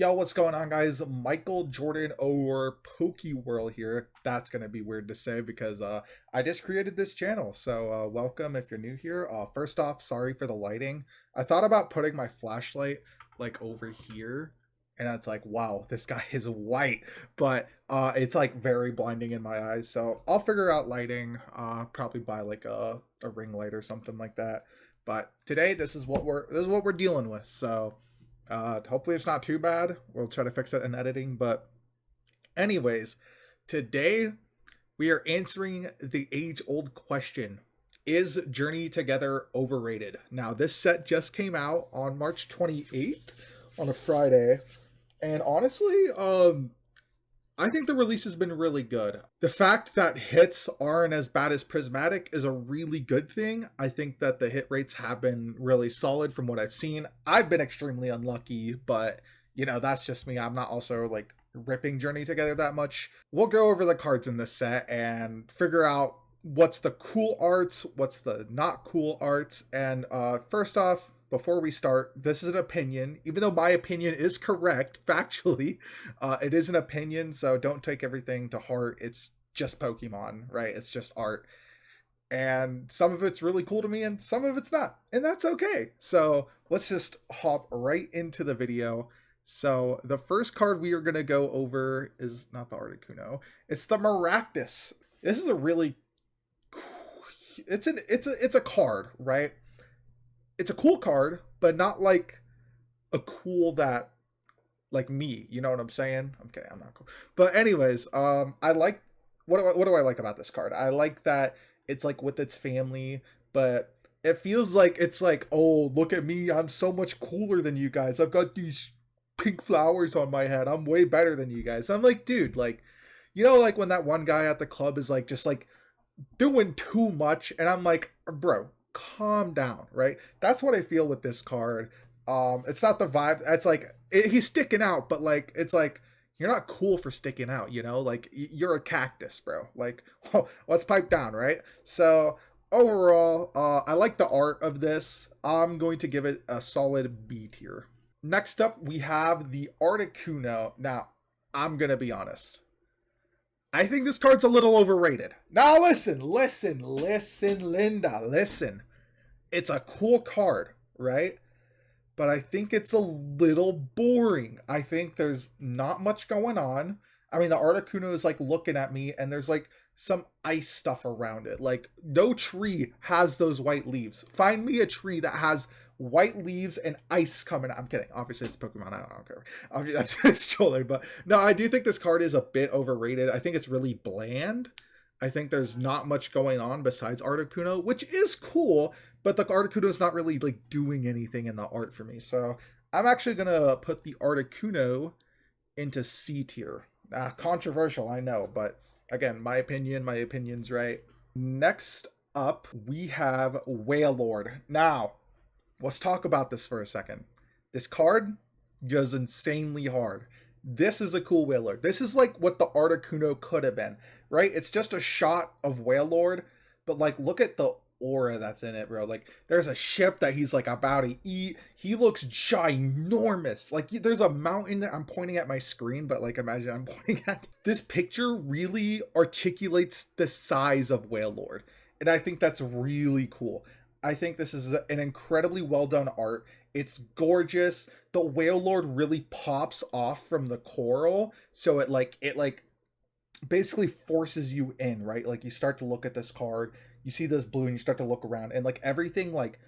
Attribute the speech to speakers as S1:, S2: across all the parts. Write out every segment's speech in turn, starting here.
S1: Yo, what's going on, guys? Michael Jordan or Pokeworld here. That's gonna be weird to say because I just created this channel. So welcome if you're new here. First off, sorry for the lighting. I thought about putting my flashlight like over here, and it's like, wow, this guy is white, but it's like very blinding in my eyes. So I'll figure out lighting. Probably buy like a ring light or something like that. But today, this is what we're dealing with. So. Hopefully it's not too bad. We'll try to fix it in editing. But anyways, today we are answering the age-old question. Is Journey Together overrated? Now, this set just came out on March 28th on a Friday. And honestly, I think the release has been really good. The fact that hits aren't as bad as Prismatic is a really good thing. I think that the hit rates have been really solid from what I've seen. I've been extremely unlucky, but that's just me. I'm not also like ripping Journey Together that much. We'll go over the cards in this set and figure out what's the cool arts, what's the not cool arts. And first off, before we start, this is an opinion. Even though my opinion is correct, factually, it is an opinion, so don't take everything to heart. It's just Pokemon, right? It's just art. And some of it's really cool to me, and some of it's not. And that's okay. So let's just hop right into the video. So the first card we are going to go over is not the Articuno. It's the Maractus. This is a really it's a card, right? It's a cool card, but not like a cool that like me, you know what I'm saying? Okay, I'm not cool. But anyways, I like what do I like about this card? I like that it's like with its family, but it feels like it's like, oh, look at me, I'm so much cooler than you guys. I've got these pink flowers on my head. I'm way better than you guys. I'm like, dude, like, like when that one guy at the club is like just like doing too much, and I'm like, bro, calm down, right? That's what I feel with this card. It's not the vibe. It's like he's sticking out, but like it's like you're not cool for sticking out, like you're a cactus, bro. Like, well, let's pipe down, right? So overall, I like the art of this. I'm going to give it a solid B tier. Next up, we have the Articuno. Now, I'm gonna be honest. I think this card's a little overrated. Now listen, Linda, listen. It's a cool card, right? But I think it's a little boring. I think there's not much going on. I mean, the Articuno is like looking at me, and there's like some ice stuff around it. Like, no tree has those white leaves. Find me a tree that has white leaves and ice coming out. I'm kidding. Obviously, it's Pokemon. I don't care. I'm just trolling. But no, I do think this card is a bit overrated. I think it's really bland. I think there's not much going on besides Articuno, which is cool, but the Articuno is not really like doing anything in the art for me. So I'm actually gonna put the Articuno into C tier. Controversial, I know, but again, my opinion's right. Next up, we have Wailord. Now, let's talk about this for a second. This card goes insanely hard. This is a cool Wailord. This is like what the Articuno could have been, right? It's just a shot of Wailord, but like look at the aura that's in it, bro. Like there's a ship that he's like about to eat. He looks ginormous. Like there's a mountain that I'm pointing at my screen, but like imagine I'm pointing at this picture really articulates the size of Wailord. And I think that's really cool. I think this is an incredibly well done art. It's gorgeous. The Wailord really pops off from the coral, so it basically forces you in, right? Like you start to look at this card, you see this blue, and you start to look around, and like everything like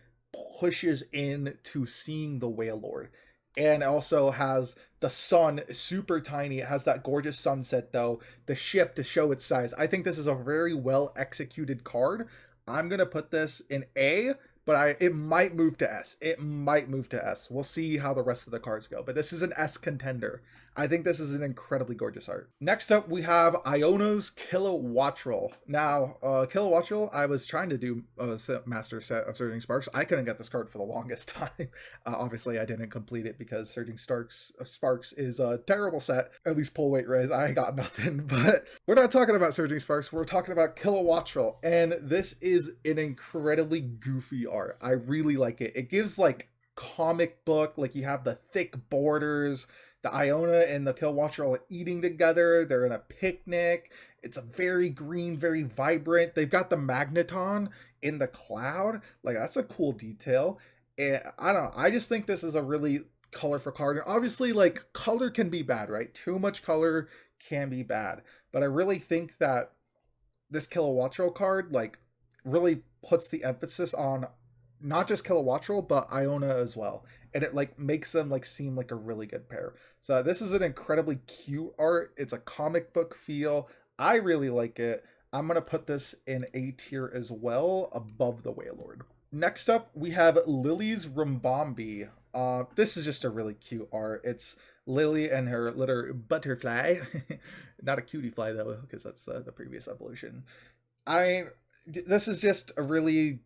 S1: pushes in to seeing the Wailord. And it also has the sun, super tiny. It has that gorgeous sunset though, the ship to show its size. I think this is a very well executed card. I'm gonna put this in A, but it might move to S. It might move to S. We'll see how the rest of the cards go. But this is an S contender. I think this is an incredibly gorgeous art. Next up, we have Iono's Kilowattrel. Now, Kilowattrel, I was trying to do a master set of Surging Sparks. I couldn't get this card for the longest time. Obviously, I didn't complete it because Surging Sparks is a terrible set. At least pull weight raise, I got nothing. But we're not talking about Surging Sparks. We're talking about Kilowattrel. And this is an incredibly goofy art. I really like it. It gives like comic book, like you have the thick borders, The Iona and the Killwatcher are like eating together. They're in a picnic. It's a very green, very vibrant. They've got the magneton in the cloud. Like that's a cool detail. And I don't know. I just think this is a really colorful card. And obviously, like color can be bad, right? Too much color can be bad. But I really think that this Kilowattrel card like really puts the emphasis on not just Kilowattrel but Iona as well, and it like makes them like seem like a really good pair. So this is an incredibly cute art. It's a comic book feel. I really like it. I'm gonna put this in A tier as well, above the Wailord. Next up, we have Lily's Rumbombi. This is just a really cute art. It's Lily and her little butterfly. Not a cutie fly though, because that's the previous evolution. This is just a really,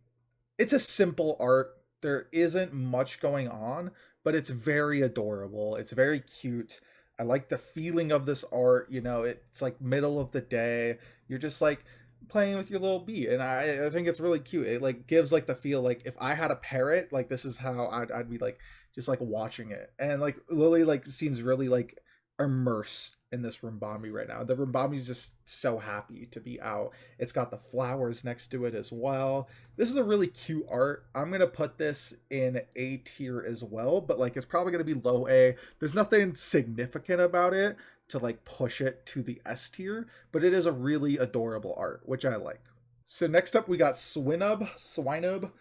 S1: it's a simple art. There isn't much going on, but it's very adorable. It's very cute. I like the feeling of this art. You know, it's like middle of the day. You're just like playing with your little bee, and I think it's really cute. It like gives like the feel like if I had a parrot, like this is how I'd be like just like watching it. And like Lily like seems really like immersed in this Rumbombi right now. The Rumbombi's just so happy to be out. It's got the flowers next to it as well. This is a really cute art. I'm gonna put this in A tier as well, but like it's probably gonna be low A. There's nothing significant about it to like push it to the S tier, but it is a really adorable art, which I like. So next up we got Swinub.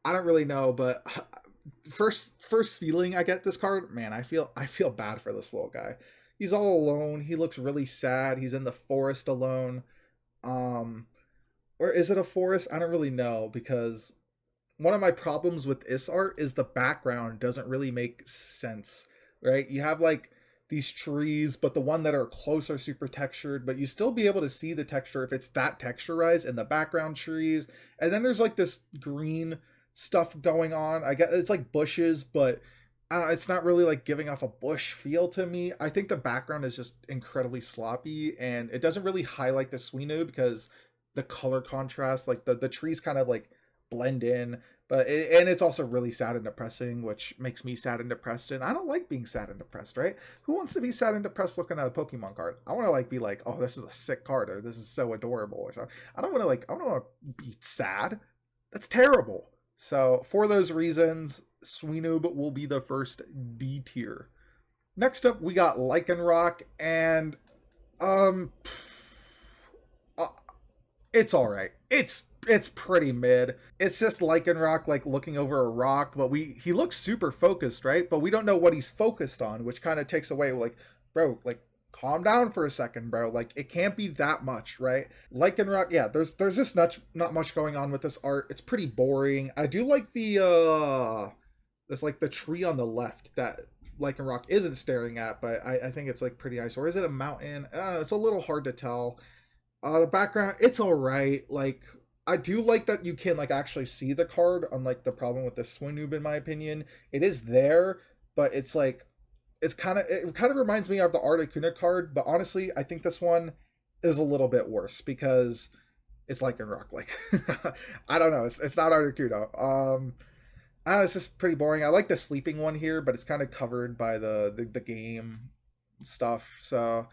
S1: I don't really know, but first feeling I get this card, man, I feel bad for this little guy. He's all alone. He looks really sad. He's in the forest alone. Or is it a forest? I don't really know, because one of my problems with this art is the background doesn't really make sense, right? You have like these trees, but the one that are close are super textured, but you still be able to see the texture if it's that texturized in the background trees. And then there's like this green stuff going on. I guess it's like bushes, but it's not really like giving off a bush feel to me. I think the background is just incredibly sloppy, and it doesn't really highlight the Suinu because the color contrast, like the trees kind of like blend in. But and it's also really sad and depressing, which makes me sad and depressed. And I don't like being sad and depressed, right? Who wants to be sad and depressed looking at a Pokemon card? I want to like be like, oh, this is a sick card, or this is so adorable, or something. I don't want to be sad. That's terrible. So for those reasons, Swinub will be the first D tier. Next up, we got Lycanroc, and it's all right. It's pretty mid. It's just Lycanroc like looking over a rock, but he looks super focused, right? But we don't know what he's focused on, which kind of takes away like, bro, like calm down for a second, bro. Like it can't be that much, right? Lycanroc, yeah, there's just not much going on with this art. It's pretty boring. I do like there's like the tree on the left that Lycanroc isn't staring at, but I think it's like pretty nice. Or is it a mountain? I don't know, it's a little hard to tell. The background, it's all right. Like I do like that you can like actually see the card, unlike the problem with the Swinub in my opinion. It is there, but it's like it kind of reminds me of the Articuno card, but honestly, I think this one is a little bit worse because it's Lycanroc. Like I don't know, it's not Articuno. It's just pretty boring. I like the sleeping one here, but it's kind of covered by the game stuff. So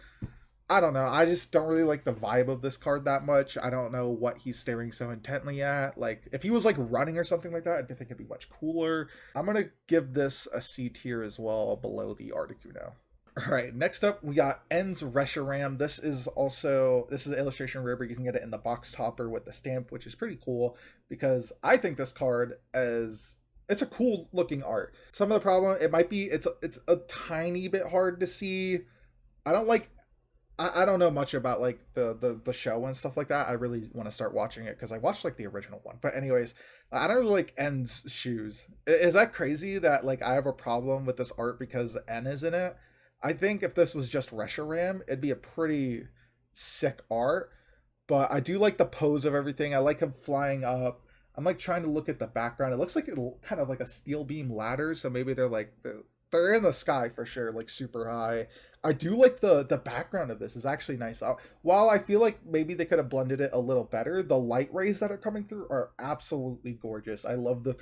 S1: I don't know. I just don't really like the vibe of this card that much. I don't know what he's staring so intently at. Like, if he was like running or something like that, I think it'd be much cooler. I'm going to give this a C tier as well, below the Articuno. All right, next up, we got En's Reshiram. This is an illustration rare, but you can get it in the box topper with the stamp, which is pretty cool because I think this card it's a cool looking art. Some of the problem, it might be, it's a tiny bit hard to see. I don't know much about like the show and stuff like that. I really want to start watching it because I watched like the original one. But anyways, I don't really like En's shoes. Is that crazy that like I have a problem with this art because N is in it? I think if this was just Reshiram, it'd be a pretty sick art. But I do like the pose of everything. I like him flying up. I'm like trying to look at the background. It looks like kind of like a steel beam ladder. So maybe they're in the sky for sure, like super high. I do like the background of this is actually nice. While I feel like maybe they could have blended it a little better, the light rays that are coming through are absolutely gorgeous. I love the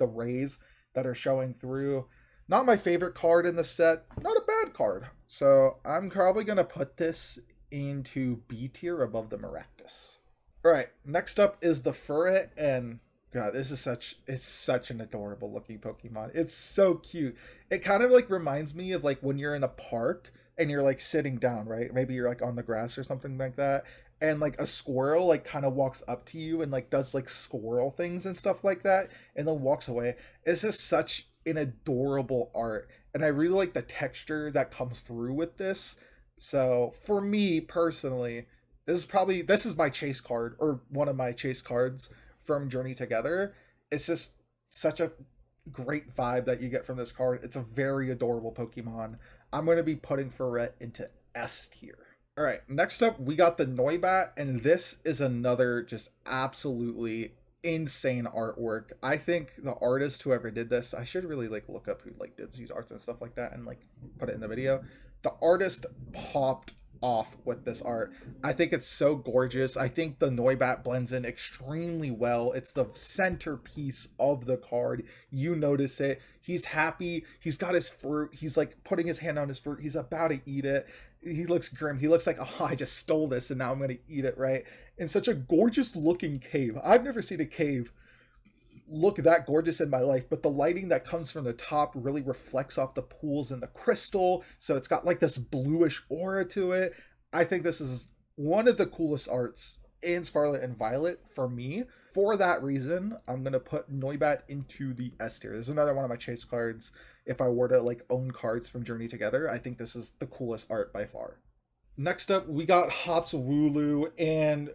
S1: rays that are showing through. Not my favorite card in the set, not a bad card. So I'm probably going to put this into B tier above the Maractus. All right, next up is the Furret, and God, this is such an adorable looking Pokemon. It's so cute. It kind of like reminds me of like when you're in a park and you're like sitting down, right? Maybe you're like on the grass or something like that, and like a squirrel like kind of walks up to you and like does like squirrel things and stuff like that, and then walks away. It's just such an adorable art, and I really like the texture that comes through with this. So for me personally, this is my chase card, or one of my chase cards from Journey Together. It's just such a great vibe that you get from this card. It's a very adorable Pokemon. I'm going to be putting Ferret into S tier. All right, next up we got the Noibat, and this is another just absolutely insane artwork. I think the artist whoever did this, I should really like look up who like did these arts and stuff like that and like put it in the video. The artist popped off with this art. I think it's so gorgeous. I think the Noibat blends in extremely well. It's the centerpiece of the card. You notice it. He's happy. He's got his fruit. He's like putting his hand on his fruit. He's about to eat it. He looks grim. He looks like, oh, I just stole this and now I'm going to eat it, right? In such a gorgeous looking cave. I've never seen a cave look that gorgeous in my life, but the lighting that comes from the top really reflects off the pools and the crystal, so it's got like this bluish aura to it. I think this is one of the coolest arts in Scarlet and Violet for me. For that reason, I'm gonna put Noibat into the S tier. This is another one of my chase cards. If I were to like own cards from Journey Together, I think this is the coolest art by far. Next up, we got Hop's Wooloo, and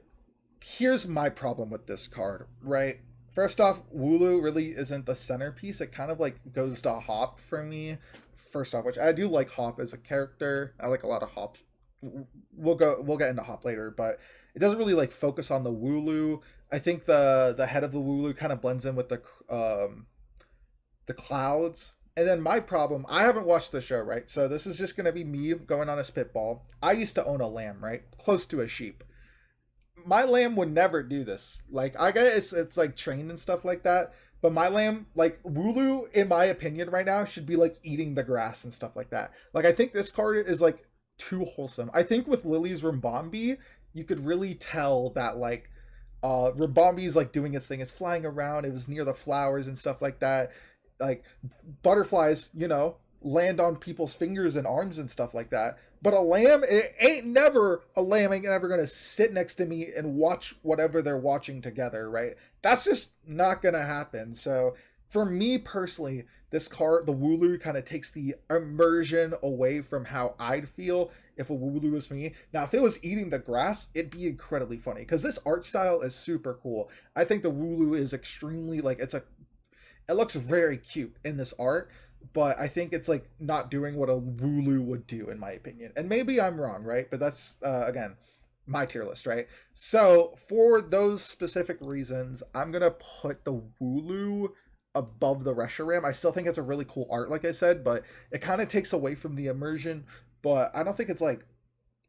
S1: here's my problem with this card, right? First off, Wooloo really isn't the centerpiece. It kind of like goes to Hop for me. First off, which I do like Hop as a character. I like a lot of Hop. We'll get into Hop later, but it doesn't really like focus on the Wooloo. I think the head of the Wooloo kind of blends in with the clouds. And then my problem, I haven't watched the show, right? So this is just gonna be me going on a spitball. I used to own a lamb, right? Close to a sheep. My lamb would never do this. Like, I guess it's like trained and stuff like that, but my lamb, like Wooloo, in my opinion right now, should be like eating the grass and stuff like that. Like, I think this card is like too wholesome. I think with Lily's Ribombee, you could really tell that like Ribombee is like doing its thing. It's flying around. It was near the flowers and stuff like that. Like butterflies, you know, land on people's fingers and arms and stuff like that. But a lamb, a lamb ain't never gonna sit next to me and watch whatever they're watching together, right? That's just not gonna happen. So for me personally, this card, the Wooloo, kind of takes the immersion away from how I'd feel if a Wooloo was me. Now, if it was eating the grass, it'd be incredibly funny because this art style is super cool. I think the Wooloo is extremely like it looks very cute in this art, but I think it's like not doing what a Wooloo would do in my opinion. And maybe I'm wrong, right? But that's again my tier list, right? So for those specific reasons, I'm gonna put the Wooloo above the Reshiram. I still think it's a really cool art, like I said, but it kind of takes away from the immersion. But I don't think it's like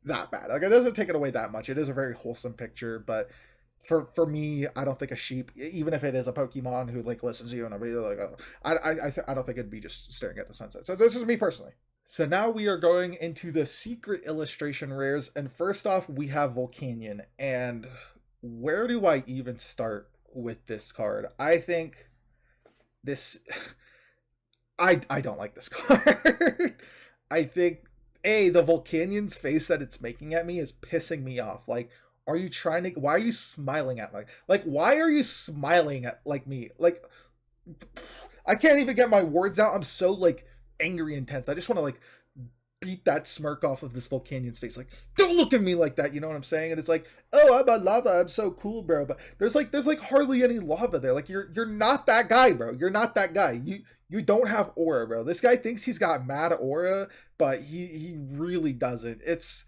S1: that bad. Like, it doesn't take it away that much. It is a very wholesome picture, but for me, I don't think a sheep, even if it is a Pokemon who like listens to you and everything, like, I don't think it'd be just staring at the sunset. So this is me personally. So now we are going into the secret illustration rares, and first off we have Volcanion, and where do I even start with this card? I think this I don't like this card. I think the Volcanion's face that it's making at me is pissing me off. Like, are you trying to, why are you smiling at like why are you smiling at like me? Like, I can't even get my words out. I'm so like angry and tense. I just want to like beat that smirk off of this Volcanion's face. Like, don't look at me like that, you know what I'm saying? And it's like, oh, I'm a lava, I'm so cool, bro. But there's like hardly any lava there. Like, you're not that guy, bro. You're not that guy. You don't have aura, bro. This guy thinks he's got mad aura, but he really doesn't. It's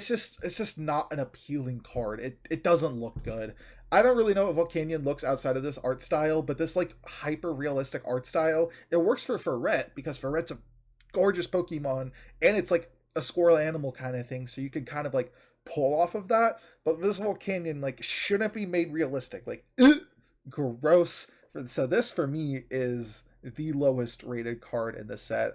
S1: just not an appealing card. It doesn't look good. I don't really know if Volcanion looks outside of this art style, but this like hyper realistic art style, it works for Ferret because Ferret's a gorgeous Pokemon and it's like a squirrel animal kind of thing, so you can kind of like pull off of that. But this Volcanion like shouldn't be made realistic. Like, gross. So this for me is the lowest rated card in the set.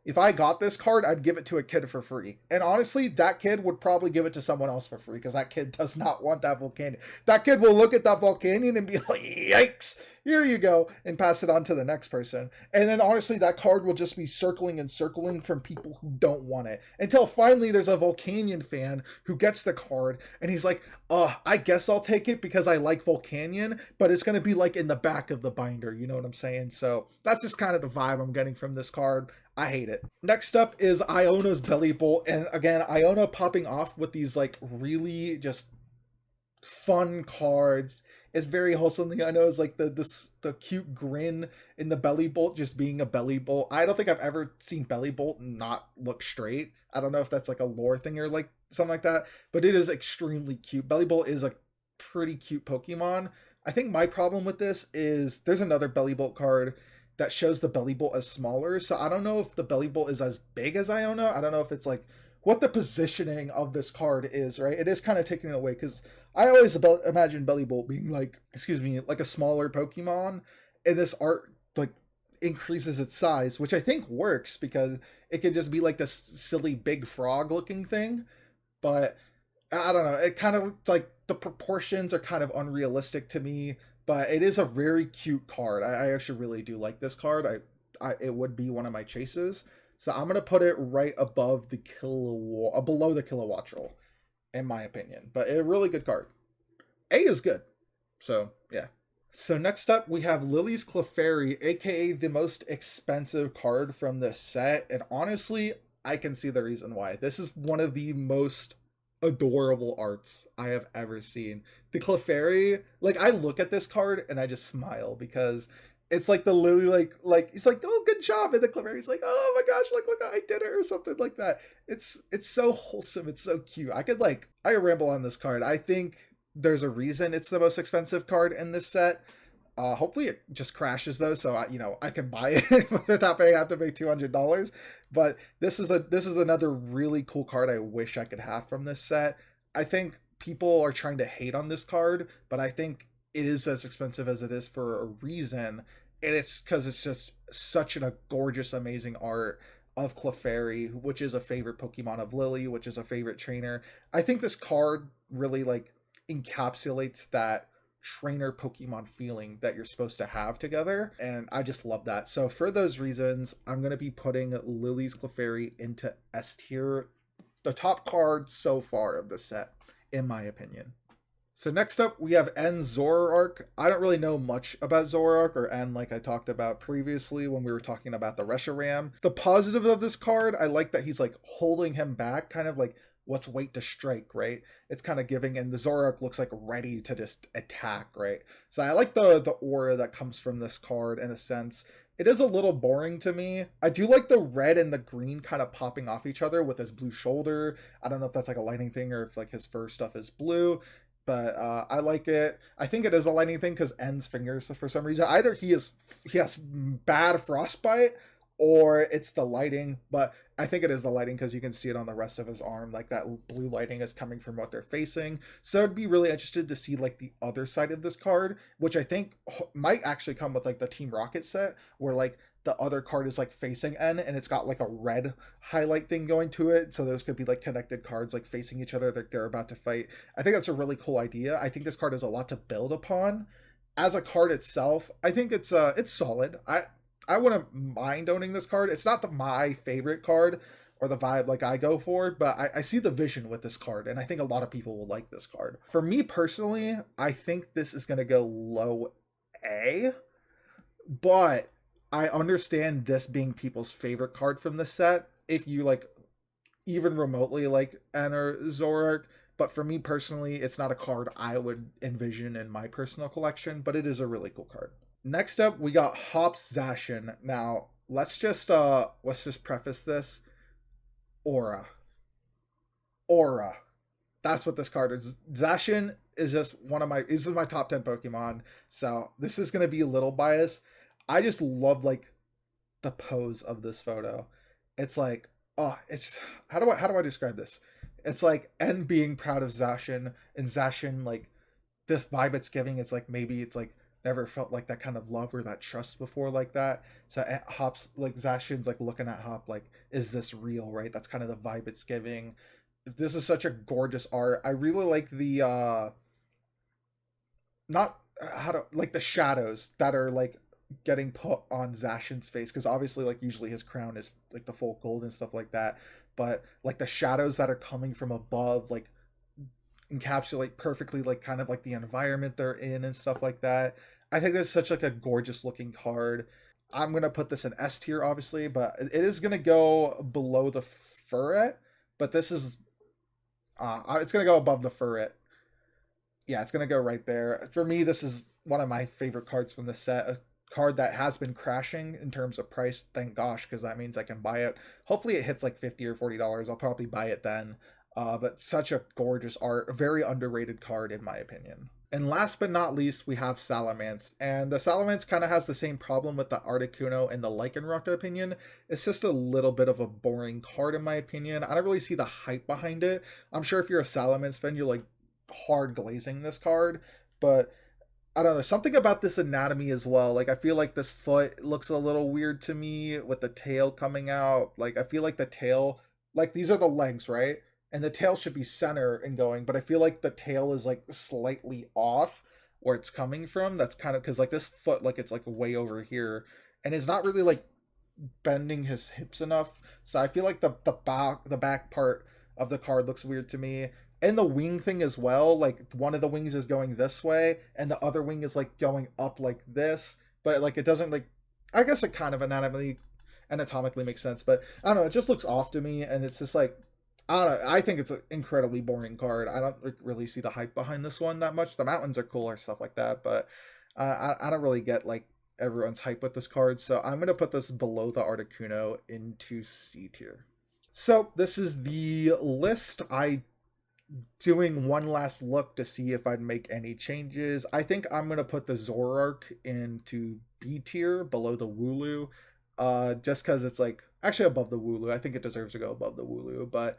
S1: If I got this card, I'd give it to a kid for free. And honestly, that kid would probably give it to someone else for free because that kid does not want that Volcanion. That kid will look at that Volcanion and be like, yikes, here you go, and pass it on to the next person. And then honestly, that card will just be circling and circling from people who don't want it until finally there's a Volcanion fan who gets the card and he's like, I guess I'll take it because I like Volcanion, but it's going to be like in the back of the binder. You know what I'm saying? So that's just kind of the vibe I'm getting from this card. I hate it. Next up is Iona's Belly Bolt. And again, Iona popping off with these like really just fun cards. It's very wholesome. I know it's like the cute grin in the Belly Bolt just being a Belly Bolt. I don't think I've ever seen Belly Bolt not look straight. I don't know if that's like a lore thing or like something like that, but it is extremely cute. Belly Bolt is a pretty cute Pokemon. I think my problem with this is there's another Belly Bolt card that shows the Belly Bolt as smaller. So I don't know if the Belly Bolt is as big as Iona. I don't know if it's like what the positioning of this card is, right? It is kind of taken away because I always imagine Belly Bolt being like, like a smaller Pokemon. And this art like increases its size, which I think works because it can just be like this silly big frog looking thing. But I don't know. It kind of like the proportions are kind of unrealistic to me. But it is a very cute card. I actually really do like this card. It would be one of my chases. So I'm gonna put it right above the below the Kilowattrel, in my opinion. But a really good card. A is good. So yeah. So next up we have Lily's Clefairy, aka the most expensive card from this set. And honestly, I can see the reason why. This is one of the most adorable arts I have ever seen. The Clefairy, like I look at this card and I just smile because it's like the Lily like he's like, oh, good job, and the Clefairy's like, oh my gosh, look I did it or something like that. It's so wholesome, it's so cute. I could ramble on this card. I think there's a reason it's the most expensive card in this set. Hopefully it just crashes though, so I can buy it without have to pay $200. But this is another really cool card I wish I could have from this set. I think people are trying to hate on this card, but I think it is as expensive as it is for a reason, and it's because it's just such a gorgeous, amazing art of Clefairy, which is a favorite Pokemon of Lily, which is a favorite trainer. I think this card really encapsulates that trainer Pokemon feeling that you're supposed to have together, and I just love that. So for those reasons, I'm going to be putting Lily's Clefairy into S tier, the top card so far of the set, in my opinion. So next up, we have N Zoroark. I don't really know much about Zoroark or N like I talked about previously when we were talking about the Reshiram. The positive of this card, I like that he's holding him back, kind of like what's wait to strike, right? It's kind of giving, and the Zoroark looks ready to just attack, right? So I like the aura that comes from this card in a sense. It is a little boring to me. I do like the red and the green kind of popping off each other with his blue shoulder. I don't know if that's a lightning thing or if his fur stuff is blue, but I like it. I think it is a lightning thing because N's fingers, for some reason, either he has bad frostbite or it's the lighting, but I think it is the lighting because you can see it on the rest of his arm, that blue lighting is coming from what they're facing. So I'd be really interested to see the other side of this card, which I think might actually come with the Team Rocket set, where the other card is facing N and it's got a red highlight thing going to it, so those could be connected cards facing each other, they're about to fight. I think that's a really cool idea. I think this card has a lot to build upon. As a card itself, I think it's solid. I wouldn't mind owning this card. It's not my favorite card or the vibe I go for, but I see the vision with this card, and I think a lot of people will like this card. For me personally, I think this is going to go low A, but I understand this being people's favorite card from the set if you even remotely enter Zoroark. But for me personally, it's not a card I would envision in my personal collection, but it is a really cool card. Next up, we got Hops Zacian. Now, let's just preface this. Aura. That's what this card is. Zacian is just this is my top 10 Pokemon. So this is going to be a little biased. I just love the pose of this photo. It's it's how do I describe this? It's N being proud of Zacian, and Zacian this vibe it's giving. It's maybe it's never felt like that kind of love or that trust before like that. So Hop's like Zacian's like looking at Hop like, is this real, right? That's kind of the vibe it's giving. This is such a gorgeous art. I really like the not how to like the shadows that are like getting put on Zacian's face, because obviously like usually his crown is like the full gold and stuff like that, but like the shadows that are coming from above like encapsulate perfectly like kind of like the environment they're in and stuff like that. I think that's such like a gorgeous looking card. I'm gonna put this in S tier obviously, but it is gonna go below the Furret. But this is it's gonna go above the Furret. Yeah, it's gonna go right there. For me, this is one of my favorite cards from the set. A card that has been crashing in terms of price. Thank gosh, because that means I can buy it. Hopefully, it hits like $50 or $40. I'll probably buy it then. But such a gorgeous art, a very underrated card in my opinion. And last but not least, we have Salamence. And the Salamence kind of has the same problem with the Articuno and the Lycanroc opinion. It's just a little bit of a boring card in my opinion. I don't really see the hype behind it. I'm sure if you're a Salamence fan, you're like hard glazing this card, but I don't know, something about this anatomy as well. Like I feel like this foot looks a little weird to me with the tail coming out. Like I feel like the tail, like these are the legs, right? And the tail should be center and going, but I feel like the tail is like slightly off where it's coming from. That's kind of because like this foot, like it's like way over here, and it's not really like bending his hips enough. So I feel like the back part of the card looks weird to me. And the wing thing as well, like one of the wings is going this way and the other wing is like going up like this, but like it doesn't like, I guess it kind of anatomically makes sense, but I don't know, it just looks off to me. And it's just like, I don't know, I think it's an incredibly boring card. I don't really see the hype behind this one that much. The mountains are cool or stuff like that, but I don't really get like everyone's hype with this card. So I'm going to put this below the Articuno into C tier. So this is the list. I doing one last look to see if I'd make any changes. I think I'm gonna put the Zoroark into B tier below the Wooloo. Just because it's like actually above the Wooloo. I think it deserves to go above the Wooloo. But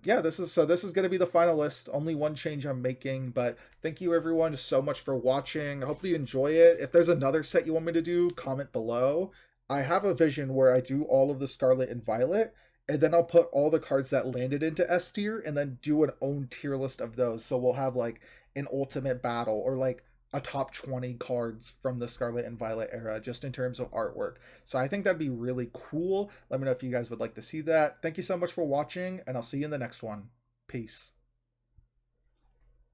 S1: yeah, this is gonna be the final list. Only one change I'm making, but thank you everyone so much for watching. Hopefully you enjoy it. If there's another set you want me to do, comment below. I have a vision where I do all of the Scarlet and Violet, and then I'll put all the cards that landed into S tier and then do an own tier list of those. So we'll have like an ultimate battle or like a top 20 cards from the Scarlet and Violet era just in terms of artwork. So I think that'd be really cool. Let me know if you guys would like to see that. Thank you so much for watching, and I'll see you in the next one. Peace.